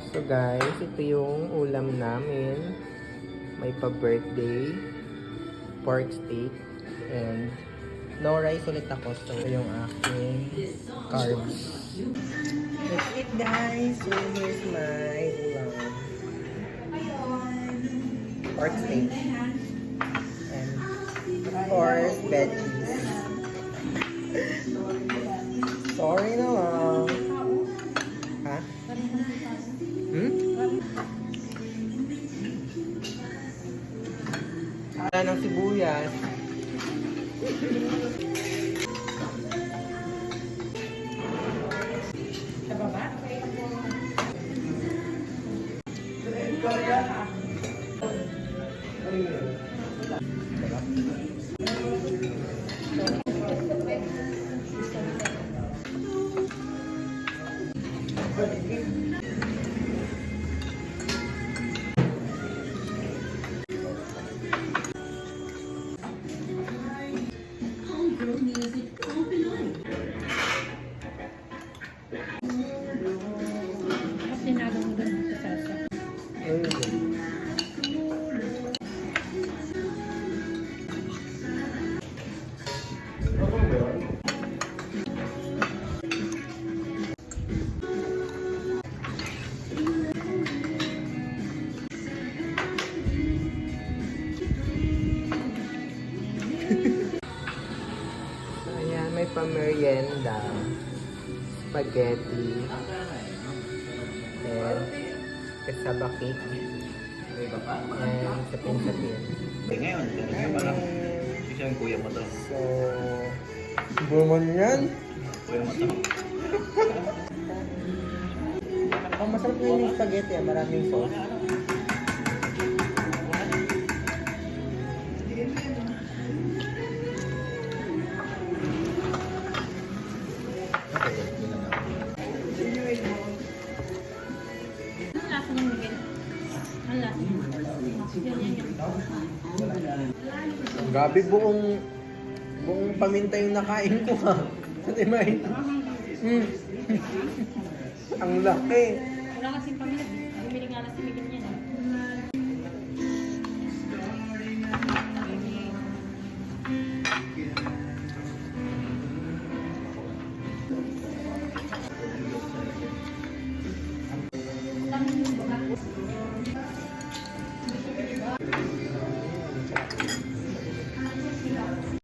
So guys, ito yung ulam namin. May pa-birthday, pork steak, and no rice ulit ako. So yung aking carbs. Let's eat guys! So here's my ulam. Pork steak. And of course, veggies. Sorry na lang. Ha? Wala ng sibuyas. Sa baba? Sinado mo dun sa salsa. So, ayan, may pamerienda. Spaghetti. And kasaba cake. And sapin-sapin. Ngayon, parang siya yung kuya mo to. So, buman yan. Kuya mo to. Ang masarap na yung spaghetti, maraming sauce. Ang lasa ng Miguel. Ang lasa. Grabe, buong paminta yung nakain ko ha. Hindi may. Ang laki. Wala kasing pamilya. Bumili nga na si Miguel.